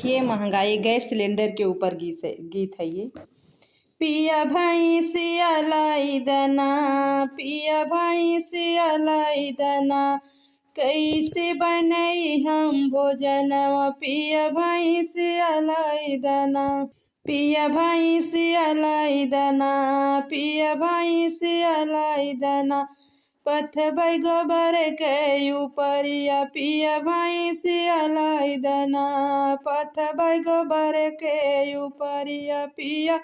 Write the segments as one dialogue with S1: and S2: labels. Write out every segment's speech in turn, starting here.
S1: देखिए महंगाई gas cylinder के ऊपर गीत है ये। पिया भैंसिया लाई दना, पिया भैंसिया लाई दना, कैसे बनई हम भोजनवा, पिया भैंसिया लाई दना, पिया भैंसिया लाई दना, पिया भैंसिया लाई दना, पथबै गोबर के ऊपरिया, पिया भैंसिया लाई दना, पथबै गोबर के ऊपरिया पिया।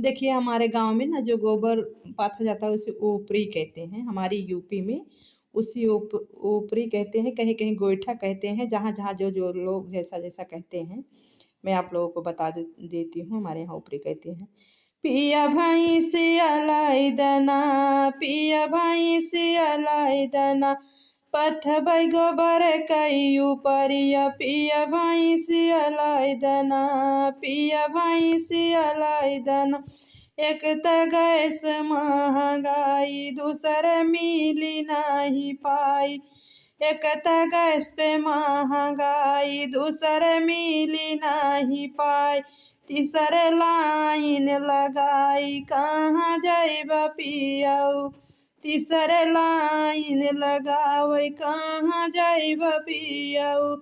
S1: देखिए हमारे गांव में ना जो गोबर पाथा जाता है उसे ऊपरी कहते हैं, हमारी यूपी में उसी ऊपरी कहते हैं, कहीं कहीं गोईठा कहते हैं, जहाँ जहाँ जो जो लोग जैसा जैसा कहते हैं मैं आप लोगों को बता देती हूँ। हमारे यहाँ ऊपरी कहते हैं। पिया भैंसिया लाई दना, पिया भैंसिया लाई दना, पथबै गोबर कई ऊपरिया, पिया भैंसिया लाई दना, पिया भैंसिया लाई दना, एक त गैस महंगाई दूसर मिली नहीं पाई, एक त गैस पे महंगाई दूसर मिली नहीं पाई, तीसर लाइन लगाई कहाँ जाइबा पियाऊ, तीसर लाइन लगावे कहाँ जाइबा पियाऊ,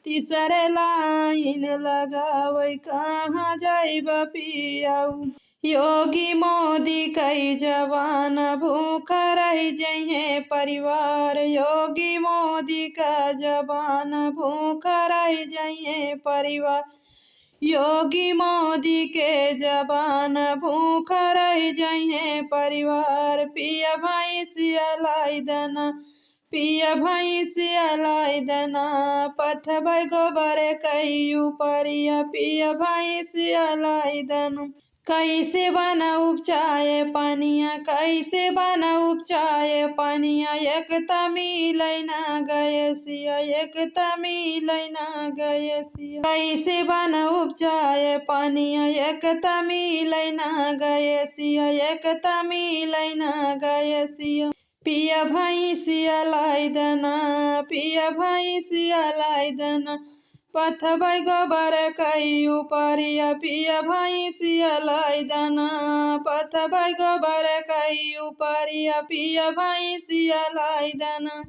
S1: तीसर लाइन लगावे कहाँ जाइबा पियाऊ। योगी मोदी कई जवान भूखा रह जइहे परिवार, योगी मोदी का जवान भूखा रह जइहे परिवार, योगी मोदी के जवान भूखा रह जइहे परिवार, पिया भैंसिया लाई दना, पिया भैंसिया लाई दना, पथबै गोबर कई ऊपरिया, पिया भैंसिया लाई दना, कैसे बना उपचाए पानिया, कैसे बना उपचाए पानिया, एक तमिलै ना गयसिया, एक तमिलै ना गयसिया, कैसे बना उपचाए पानिया, एक तमिलै ना गयसिया, एक तमिलै ना गयसिया, पिया भैंसिया लाई दना, पिया भैंसिया लाई दना, पथबै गोबर कई ऊपरिया, पिया भैंसिया लाई दना, पथबै गोबर कई ऊपरिया, पिया भैंसिया लाई दना,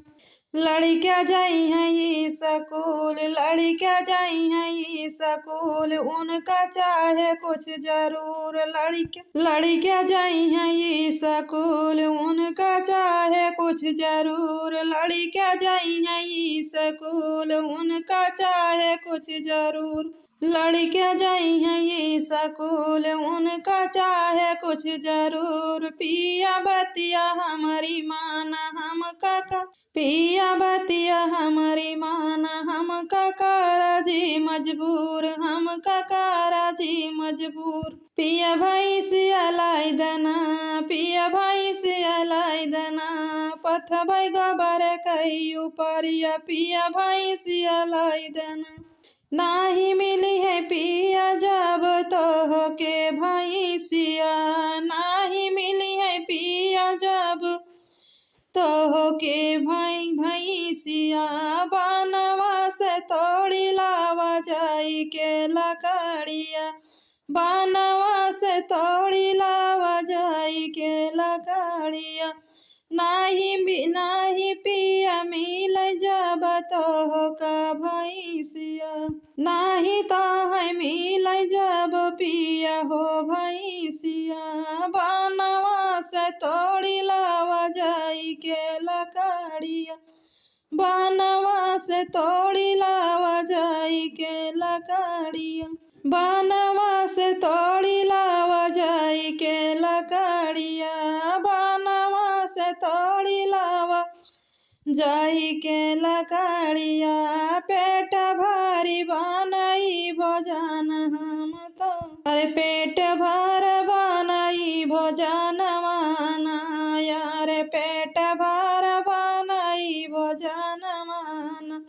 S1: लड़कियाँ जाई हैं स्कूल, लड़कियाँ जाई हैं स्कूल, उनका चाहे कुछ जरूर, लड़कियाँ जाई हैं स्कूल, उनका चाहे कुछ जरूर, लड़कियाँ जाई हैं स्कूल, उनका चाहे कुछ जरूर, लड़कियाँ जाई हैं स्कूल, उनका चाहे कुछ जरूर, पिया बतिया हमारी माना हम काका, पिया बतिया हमारी माना हम काका राजी मजबूर, हम काका राजी मजबूर, पिया भैंसिया लाई दना, पिया भैंसिया लाई दना, पथबै गोबर कई ऊपरिया, पिया भैंसिया लाई दना, नाही मिली है पिया जब तो के भैंसिया, नाही मिली है पिया जब तो के भैंसिया, बनवा से तोड़ी लावा जाई के लकड़िया, बनवा से तोड़ी लावा जाई के लकड़िया, नाही पिया मिल जब तो का भैंसिया, नाही तो है मिल जब पिया हो भैंसिया, बनवा से तोड़ी लावा जाई के लकड़िया, बनवा से तोड़ी लावा जाई के लकड़िया, बनवा से तोड़ी लावा जाई के लकड़िया, बनवा से तोड़ी लावा जाई के लकड़िया, पेट भारी बनई भोजन हम तो, अरे पेट भर बनई भोजन माना, यार पेट भर बनई भोजन माना,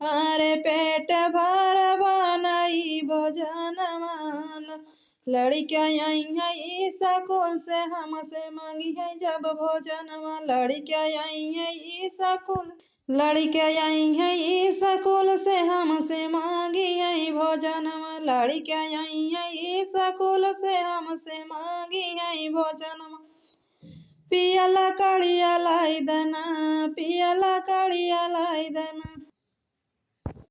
S1: अरे पेट भर बनई भोजन माना, लड़कियाँ आई है स्कूल से हमसे मांगी है जब भोजनवा। लड़कियाँ आई है स्कूल, लड़कियाँ आई है स्कूल से हमसे मांगी है भोजनवा। लड़कियाँ आई है स्कूल से हमसे मांगी है भोजनवा। पियला कड़िया लाई दना, पियला कड़िया लाई दना।